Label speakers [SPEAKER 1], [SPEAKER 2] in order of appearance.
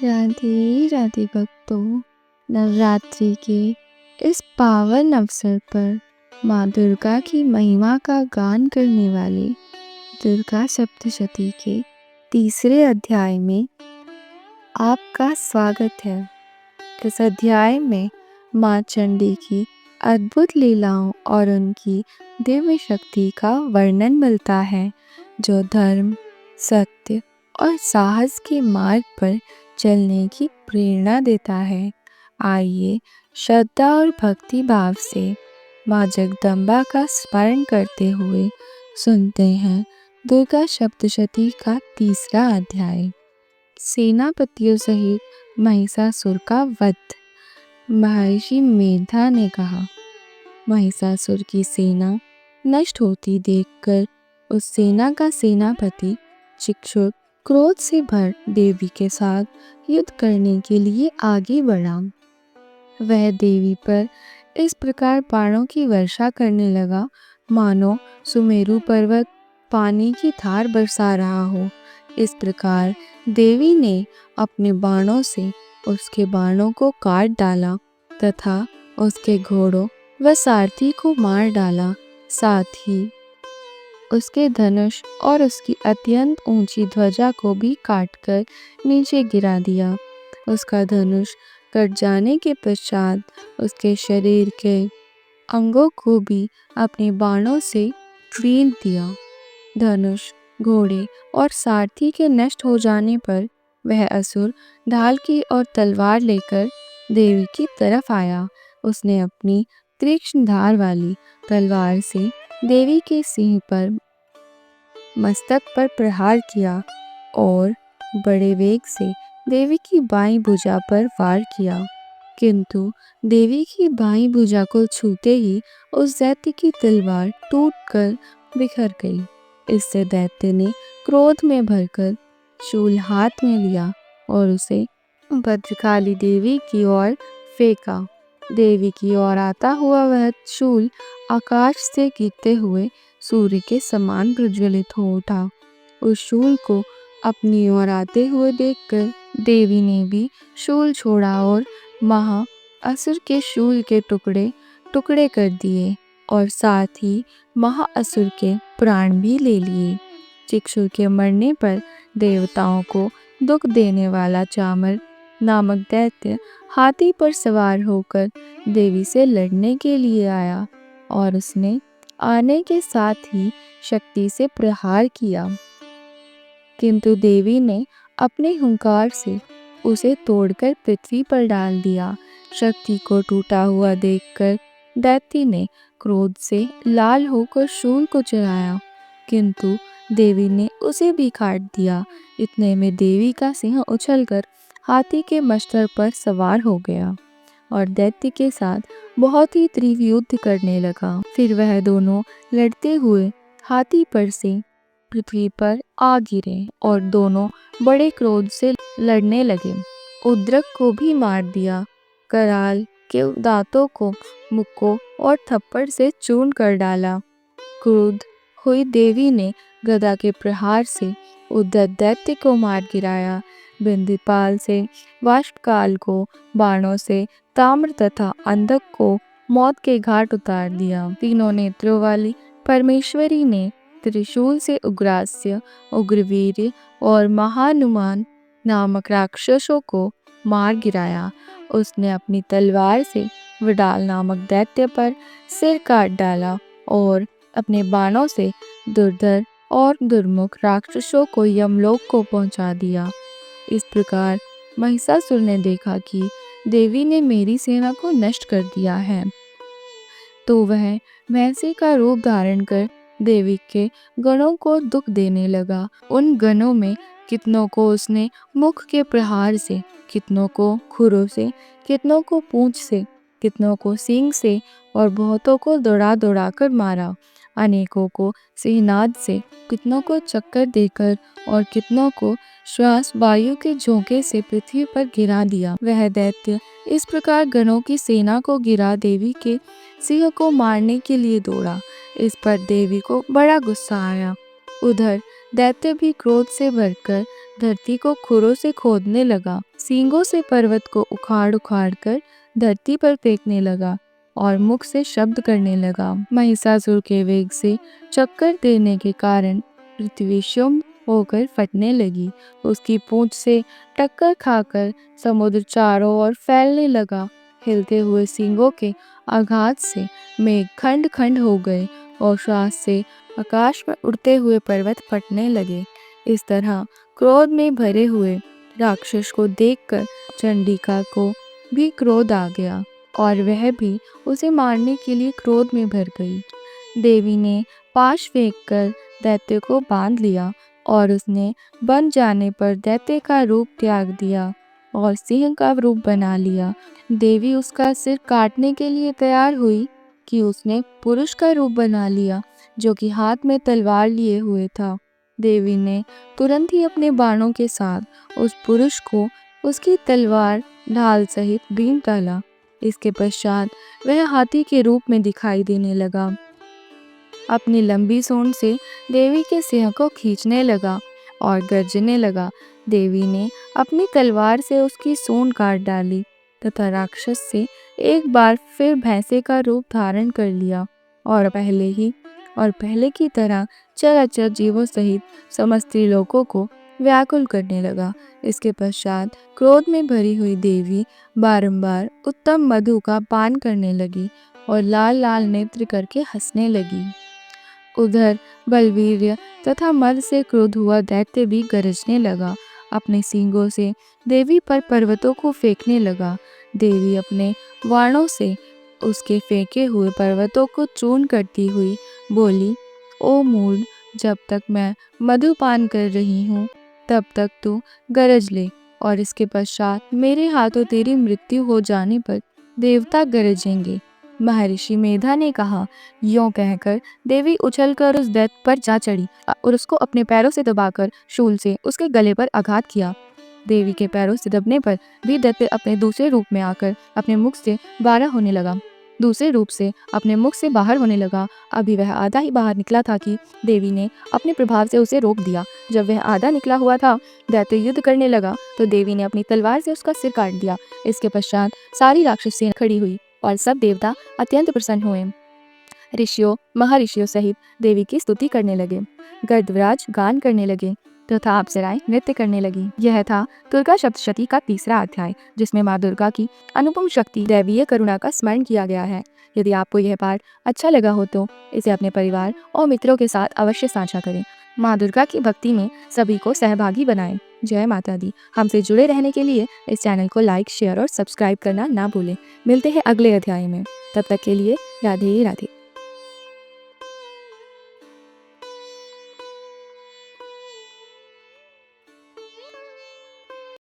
[SPEAKER 1] राधे राधे भक्तों। नवरात्रि के इस पावन अवसर पर माँ दुर्गा की महिमा का गान करने वाले दुर्गा सप्तशती के तीसरे अध्याय में आपका स्वागत है। इस अध्याय में माँ चंडी की अद्भुत लीलाओं और उनकी दिव्य शक्ति का वर्णन मिलता है, जो धर्म, सत्य और साहस के मार्ग पर चलने की प्रेरणा देता है। आइए श्रद्धा और भक्ति भाव से माँ जगदम्बा का स्मरण करते हुए सुनते हैं दुर्गा सप्तशती का तीसरा अध्याय। सेनापतियों सहित महिषासुर का वध। महर्षि मेधा ने कहा, महिषासुर की सेना नष्ट होती देखकर उस सेना का सेनापति चिक्षुर क्रोध से भर देवी के साथ युद्ध करने के लिए आगे बढ़ा। वह देवी पर इस प्रकार बाणों की वर्षा करने लगा मानो सुमेरु पर्वत पानी की धार बरसा रहा हो। इस प्रकार देवी ने अपने बाणों से उसके बाणों को काट डाला तथा उसके घोड़ों व सारथी को मार डाला। साथ ही उसके धनुष और उसकी अत्यंत ऊंची ध्वजा को भी काटकर नीचे गिरा दिया। उसका धनुष कट जाने के पश्चात उसके शरीर के अंगों को भी अपने बाणों से बींध दिया। धनुष, घोड़े और सारथी के नष्ट हो जाने पर वह असुर ढाल की और तलवार लेकर देवी की तरफ आया। उसने अपनी तीक्ष्ण धार वाली तलवार से देवी के सिंह पर मस्तक पर प्रहार किया और बड़े वेग से देवी की बाईं भुजा पर वार किया, किंतु देवी की बाईं भुजा को छूते ही उस दैत्य की तलवार टूटकर बिखर गई। इससे दैत्य ने क्रोध में भरकर शूल हाथ में लिया और उसे भद्रकाली देवी की ओर फेंका। देवी की ओर आता हुआ वह शूल आकाश से गिरते हुए सूर्य के समान प्रज्वलित हो उठा। उस शूल को अपनी ओर आते हुए देखकर देवी ने भी शूल छोड़ा और महाअसुर के शूल के टुकड़े टुकड़े कर दिए और साथ ही महाअसुर के प्राण भी ले लिए। चिक्षुर के मरने पर देवताओं को दुख देने वाला चामर नामक दैत्य हाथी पर सवार होकर देवी से लड़ने के लिए आया और उसने आने के साथ ही शक्ति से प्रहार किया, किंतु देवी ने अपने हुंकार से उसे तोड़कर पृथ्वी पर डाल दिया। शक्ति को टूटा हुआ देखकर दैत्य ने क्रोध से लाल होकर शूल को चलाया, किंतु देवी ने उसे भी काट दिया। इतने में देवी का सिंह उछलकर हाथी के मस्तक पर सवार हो गया और दैत्य के साथ बहुत ही तीव्र युद्ध करने लगा। फिर वह दोनों लड़ते हुए हाथी पर से पृथ्वी पर आ गिरे और दोनों बड़े क्रोध से लड़ने लगे। उद्रक को भी मार दिया। कराल के दांतों को मुक्कों और थप्पड़ से चूर्ण कर डाला। क्रुद्ध हुई देवी ने गदा के प्रहार से उद्धत दैत्य को मार गिराया। बिंदीपाल से वाष्पकाल को बाणों से ताम्र तथा अंधक को मौत के घाट उतार दिया। तीनों नेत्रों वाली परमेश्वरी ने त्रिशूल से उग्रास्य, उग्रवीर्य और महानुमान नामक राक्षसों को मार गिराया। उसने अपनी तलवार से विडाल नामक दैत्य पर सिर काट डाला और अपने बाणों से दुर्धर और दुर्मुख राक्षसों को यमलोक को पहुंचा दिया। इस प्रकार महिषासुर ने देखा कि देवी ने मेरी सेना को नष्ट कर दिया है, तो वह भैंसे का रूप धारण कर देवी के गणों को दुख देने लगा। उन गणों में कितनों को उसने मुख के प्रहार से, कितनों को खुरों से, कितनों को पूंछ से, कितनों को सींग से और बहुतों को दौड़ा दौड़ा कर मारा। अनेकों को सिंहनाद से, कितनों को चक्कर देकर और कितनों को श्वास वायु के झोंके से पृथ्वी पर गिरा दिया। वह दैत्य इस प्रकार गणों की सेना को गिरा देवी के सिंह को मारने के लिए दौड़ा। इस पर देवी को बड़ा गुस्सा आया। उधर दैत्य भी क्रोध से भरकर धरती को खुरों से खोदने लगा। सींगों से पर्वत को उखाड़ उखाड़ कर धरती पर फेंकने लगा और मुख से शब्द करने लगा। महिषासुर के वेग से चक्कर देने के कारण पृथ्वी शुम्भ होकर फटने लगी। उसकी पूंछ से टक्कर खाकर समुद्र चारों ओर फैलने लगा। हिलते हुए सींगों के आघात से मेघ खंड खंड हो गए और श्वास से आकाश में उड़ते हुए पर्वत फटने लगे। इस तरह क्रोध में भरे हुए राक्षस को देखकर चंडिका को भी क्रोध आ गया और वह भी उसे मारने के लिए क्रोध में भर गई। देवी ने पाश फेंककर दैत्य को बांध लिया और उसने बन जाने पर दैत्य का रूप त्याग दिया और सिंह का रूप बना लिया। देवी उसका सिर काटने के लिए तैयार हुई कि उसने पुरुष का रूप बना लिया जो कि हाथ में तलवार लिए हुए था। देवी ने तुरंत ही अपने बाणों के साथ उस पुरुष को उसकी तलवार ढाल सहित बीन डाला। इसके पश्चात वह हाथी के रूप में दिखाई देने लगा। अपनी लंबी सूंड से देवी के सिंह को खींचने लगा और गर्जने लगा। देवी ने अपनी तलवार से उसकी सूंड काट डाली तथा राक्षस से एक बार फिर भैंसे का रूप धारण कर लिया और पहले की तरह चराचर जीवों सहित समस्त लोगों को व्याकुल करने लगा। इसके पश्चात क्रोध में भरी हुई देवी बारंबार उत्तम मधु का पान करने लगी और लाल लाल नेत्र करके हंसने लगी। उधर बलवीर्य तथा मद से क्रोध हुआ दैत्य भी गरजने लगा। अपने सींगों से देवी पर पर्वतों को फेंकने लगा। देवी अपने बाणों से उसके फेंके हुए पर्वतों को चूर्ण करती हुई बोली, ओ मूढ़, जब तक मैं मधुपान कर रही हूँ तब तक तू गरज ले और इसके पश्चात मेरे हाथों तेरी मृत्यु हो जाने पर देवता गरजेंगे। महर्षि मेधा ने कहा। यों कहकर देवी उछलकर उस दैत्य पर जा चढ़ी और उसको अपने पैरों से दबाकर शूल से उसके गले पर आघात किया। देवी के पैरों से दबने पर भी दैत्य अपने दूसरे रूप में आकर अपने मुख से बाहर होने लगा। दूसरे रूप से अपने मुख से बाहर होने लगा। अभी वह आधा ही बाहर निकला था कि देवी ने अपने प्रभाव से उसे रोक दिया। जब वह आधा निकला हुआ था, दैत्य युद्ध करने लगा तो देवी ने अपनी तलवार से उसका सिर काट दिया। इसके पश्चात सारी राक्षस सेना खड़ी हुई और सब देवता अत्यंत प्रसन्न हुए। ऋषियों महर्षियों सहित देवी की स्तुति करने लगे। गरुड़ध्वज गान करने लगे तथा अप्सराएं नृत्य करने लगी। यह था दुर्गा सप्तशती का तीसरा अध्याय, जिसमें माँ दुर्गा की अनुपम शक्ति दैवीय करुणा का स्मरण किया गया है। यदि आपको यह पाठ अच्छा लगा हो तो इसे अपने परिवार और मित्रों के साथ अवश्य साझा करें। माँ दुर्गा की भक्ति में सभी को सहभागी बनाएं। जय माता दी। हमसे जुड़े रहने के लिए इस चैनल को लाइक, शेयर और सब्सक्राइब करना ना भूलें। मिलते हैं अगले अध्याय में। तब तक के लिए राधे राधे।